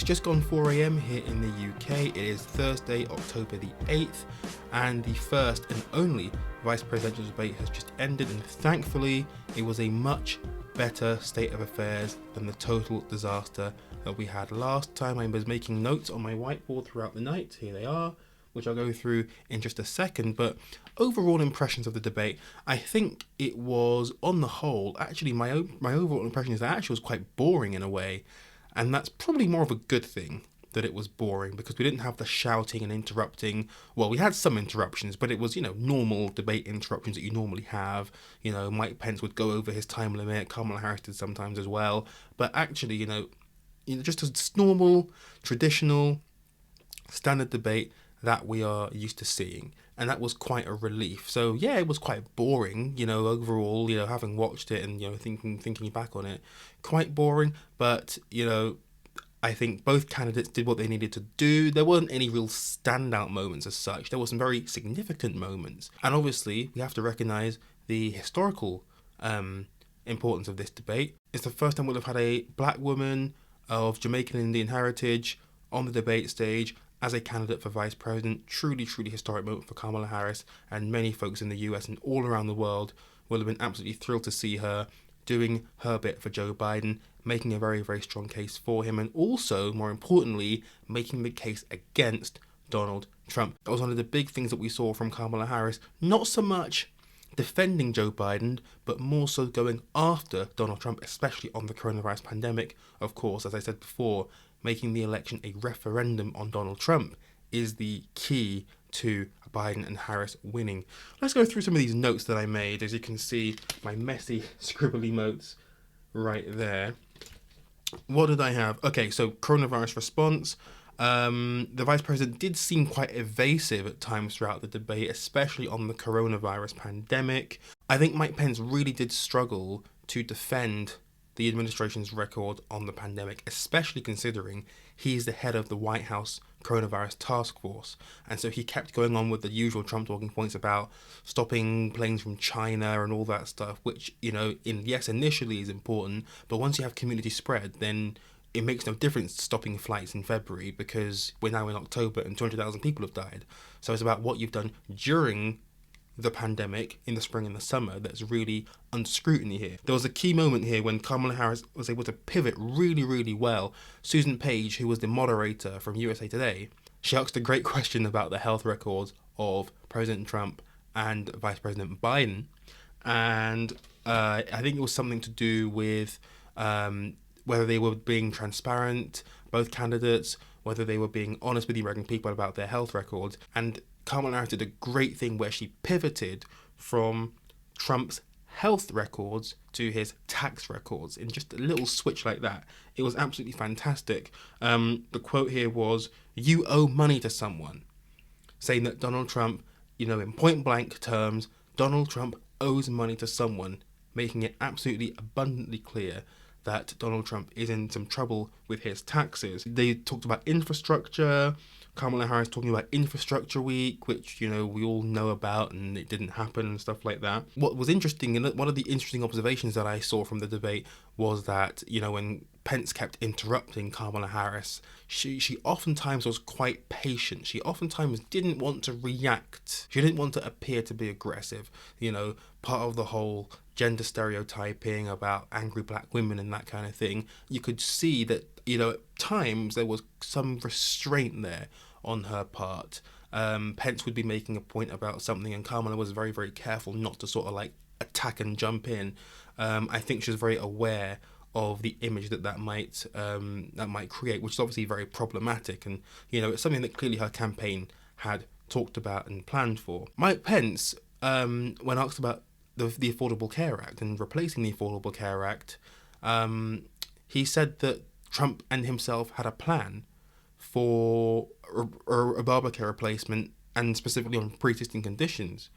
It's just gone 4 a.m. here in the UK. It is Thursday, October the 8th, and the first and only vice presidential debate has just ended, and thankfully it was a much better state of affairs than the total disaster that we had last time. I was making notes on my whiteboard throughout the night. Here they are, which I'll go through in just a second. But overall impressions of the debate, I think it was, on the whole, actually my overall impression is that it actually was quite boring in a way. And that's probably more of a good thing that it was boring, because we didn't have the shouting and interrupting. Well, we had some interruptions, but it was, normal debate interruptions that you normally have. Mike Pence would go over his time limit. Kamala Harris did sometimes as well. But actually, just a normal, traditional, standard debate that we are used to seeing. And that was quite a relief. So yeah, it was quite boring, overall, having watched it and, thinking back on it, quite boring. But, I think both candidates did what they needed to do. There weren't any real standout moments as such. There were some very significant moments. And obviously, we have to recognise the historical importance of this debate. It's the first time we'll have had a black woman of Jamaican Indian heritage on the debate stage as a candidate for vice president. Truly, truly historic moment for Kamala Harris, and many folks in the US and all around the world will have been absolutely thrilled to see her doing her bit for Joe Biden, making a very, very strong case for him, and also, more importantly, making the case against Donald Trump. That was one of the big things that we saw from Kamala Harris, not so much defending Joe Biden, but more so going after Donald Trump, especially on the coronavirus pandemic. Of course, as I said before, making the election a referendum on Donald Trump is the key to Biden and Harris winning. Let's go through some of these notes that I made. As you can see, my messy, scribbly notes right there. What did I have? Okay, so coronavirus response. The vice president did seem quite evasive at times throughout the debate, especially on the coronavirus pandemic. I think Mike Pence really did struggle to defend the administration's record on the pandemic, especially considering he's the head of the White House coronavirus task force. And so he kept going on with the usual Trump talking points about stopping planes from China and all that stuff, which, initially is important, but once you have community spread, then it makes no difference stopping flights in February, because we're now in October and 200,000 people have died. So it's about what you've done during the pandemic in the spring and the summer that's really under scrutiny here. There was a key moment here when Kamala Harris was able to pivot really, really well. Susan Page, who was the moderator from USA Today, she asked a great question about the health records of President Trump and Vice President Biden. And I think it was something to do with whether they were being transparent, both candidates, whether they were being honest with the American people about their health records. And Kamala Harris did a great thing where she pivoted from Trump's health records to his tax records in just a little switch like that. It was absolutely fantastic. The quote here was, "You owe money to someone," saying that Donald Trump, in point blank terms, Donald Trump owes money to someone, making it absolutely abundantly clear that Donald Trump is in some trouble with his taxes. They talked about infrastructure. Kamala Harris talking about Infrastructure Week, which, we all know about, and it didn't happen and stuff like that. What was interesting, and one of the interesting observations that I saw from the debate was that, when Pence kept interrupting Kamala Harris, she oftentimes was quite patient. She oftentimes didn't want to react. She didn't want to appear to be aggressive. Part of the whole gender stereotyping about angry black women and that kind of thing. You could see that, at times there was some restraint there on her part. Pence would be making a point about something, and Kamala was very, very careful not to sort of attack and jump in. I think she was very aware of the image that might create, which is obviously very problematic, and it's something that clearly her campaign had talked about and planned for. Mike Pence, when asked about the Affordable Care Act and replacing the Affordable Care Act, he said that Trump and himself had a plan for a Obamacare replacement, and specifically on pre-existing conditions.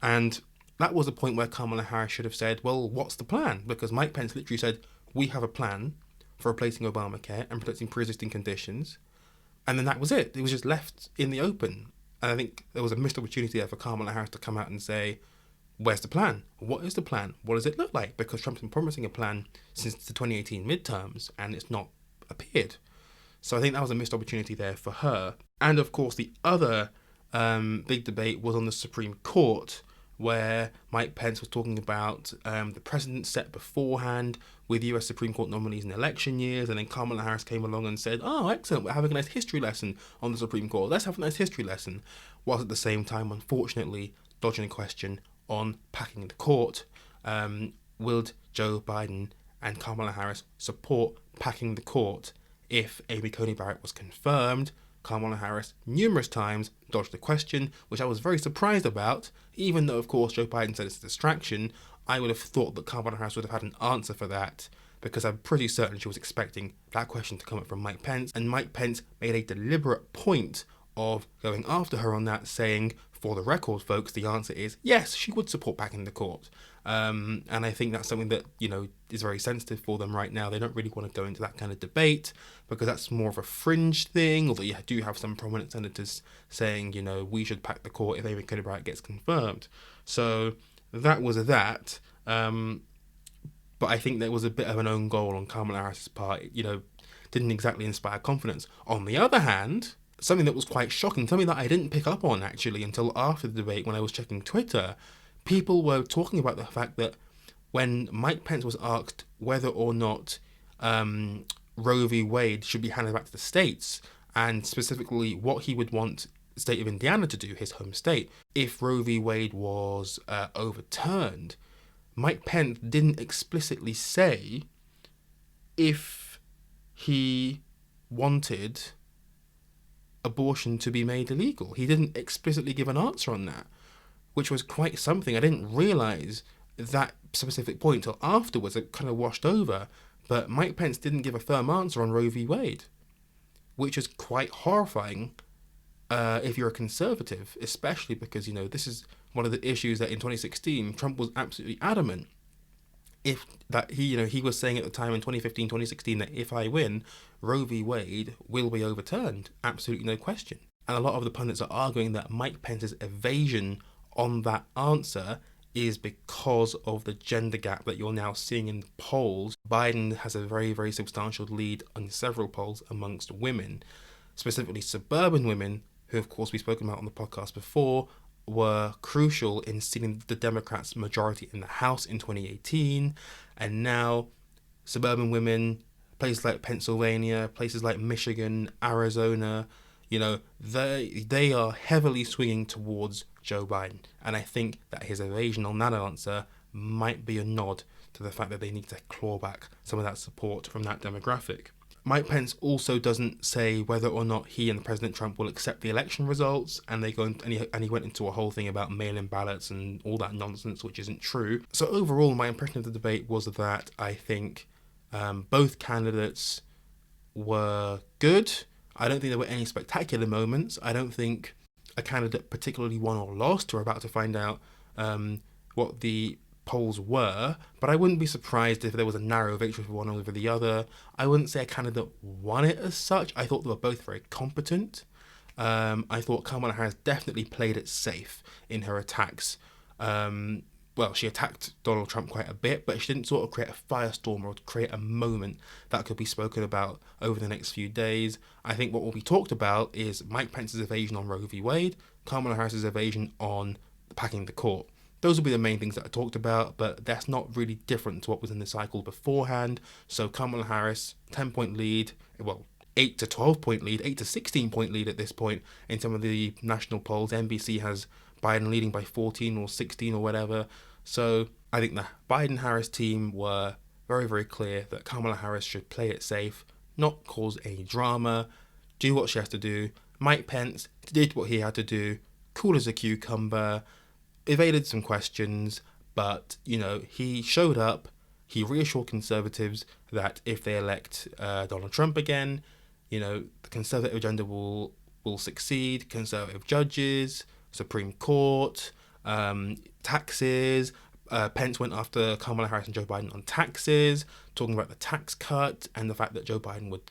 And that was a point where Kamala Harris should have said, well, what's the plan? Because Mike Pence literally said, we have a plan for replacing Obamacare and protecting pre-existing conditions. And then that was it. It was just left in the open. And I think there was a missed opportunity there for Kamala Harris to come out and say, where's the plan? What is the plan? What does it look like? Because Trump's been promising a plan since the 2018 midterms, and it's not appeared. So I think that was a missed opportunity there for her. And of course, the other big debate was on the Supreme Court, where Mike Pence was talking about the precedent set beforehand with US Supreme Court nominees in election years, and then Kamala Harris came along and said, oh, excellent, we're having a nice history lesson on the Supreme Court. Let's have a nice history lesson. Whilst at the same time, unfortunately, dodging a question on packing the court. Will Joe Biden and Kamala Harris support packing the court? If Amy Coney Barrett was confirmed, Kamala Harris numerous times dodged the question, which I was very surprised about, even though, of course, Joe Biden said it's a distraction. I would have thought that Kamala Harris would have had an answer for that, because I'm pretty certain she was expecting that question to come up from Mike Pence, and Mike Pence made a deliberate point of going after her on that, saying, for the record, folks, the answer is yes, she would support packing the court. And I think that's something that, is very sensitive for them right now. They don't really want to go into that kind of debate because that's more of a fringe thing, although you do have some prominent senators saying, we should pack the court if Amy Coney Barrett gets confirmed. So that was that. But I think there was a bit of an own goal on Kamala Harris's part. Didn't exactly inspire confidence. On the other hand, something that was quite shocking, something that I didn't pick up on actually until after the debate when I was checking Twitter, people were talking about the fact that when Mike Pence was asked whether or not Roe v. Wade should be handed back to the states, and specifically what he would want the state of Indiana to do, his home state, if Roe v. Wade was overturned, Mike Pence didn't explicitly say if he wanted abortion to be made illegal. He didn't explicitly give an answer on that, which was quite something. I didn't realise that specific point till afterwards. It kind of washed over. But Mike Pence didn't give a firm answer on Roe v. Wade, which is quite horrifying if you're a conservative, especially because, this is one of the issues that in 2016, Trump was absolutely adamant he was saying at the time in 2015, 2016 that if I win, Roe v. Wade will be overturned. Absolutely no question. And a lot of the pundits are arguing that Mike Pence's evasion on that answer is because of the gender gap that you're now seeing in the polls. Biden has a very, very substantial lead on several polls amongst women, specifically suburban women, who of course we've spoken about on the podcast before, were crucial in sealing the Democrats' majority in the House in 2018. And now suburban women, places like Pennsylvania, places like Michigan, Arizona, they are heavily swinging towards Joe Biden. And I think that his evasion on that answer might be a nod to the fact that they need to claw back some of that support from that demographic. Mike Pence also doesn't say whether or not he and President Trump will accept the election results, and he went into a whole thing about mail-in ballots and all that nonsense, which isn't true. So overall, my impression of the debate was that I think both candidates were good. I don't think there were any spectacular moments. I don't think a candidate particularly won or lost. We're about to find out what the polls were, but I wouldn't be surprised if there was a narrow victory for one over the other. I wouldn't say a candidate won it as such. I thought they were both very competent. I thought Kamala Harris definitely played it safe in her attacks. She attacked Donald Trump quite a bit, but she didn't sort of create a firestorm or create a moment that could be spoken about over the next few days. I think what will be talked about is Mike Pence's evasion on Roe v. Wade, Kamala Harris's evasion on packing the court. Those will be the main things that I talked about, but that's not really different to what was in the cycle beforehand. So Kamala Harris, 10-point lead, 8 to 12-point lead, 8 to 16-point lead at this point in some of the national polls. NBC has Biden leading by 14 or 16 or whatever. So I think the Biden-Harris team were very, very clear that Kamala Harris should play it safe, not cause any drama, do what she has to do. Mike Pence did what he had to do, cool as a cucumber, evaded some questions, but, he showed up. He reassured conservatives that if they elect Donald Trump again, the conservative agenda will succeed. Conservative judges, Supreme Court, taxes. Pence went after Kamala Harris and Joe Biden on taxes, talking about the tax cut and the fact that Joe Biden would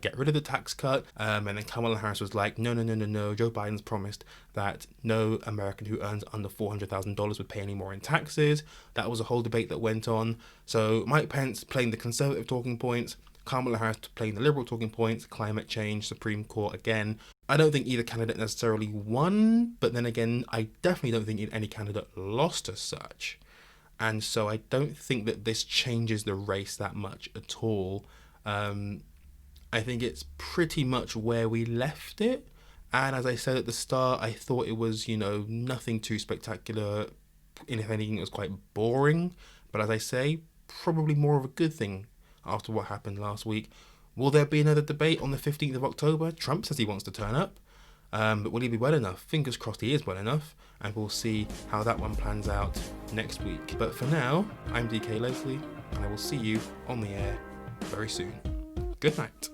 get rid of the tax cut. And then Kamala Harris was like, no. Joe Biden's promised that no American who earns under $400,000 would pay any more in taxes. That was a whole debate that went on. So Mike Pence playing the conservative talking points, Kamala Harris playing the Liberal talking points, climate change, Supreme Court again. I don't think either candidate necessarily won, but then again, I definitely don't think any candidate lost as such. And so I don't think that this changes the race that much at all. I think it's pretty much where we left it. And as I said at the start, I thought it was, nothing too spectacular. If anything, it was quite boring. But as I say, probably more of a good thing after what happened last week. Will there be another debate on the 15th of October? Trump says he wants to turn up. But will he be well enough? Fingers crossed he is well enough. And we'll see how that one plans out next week. But for now, I'm DK Leslie, and I will see you on the air very soon. Good night.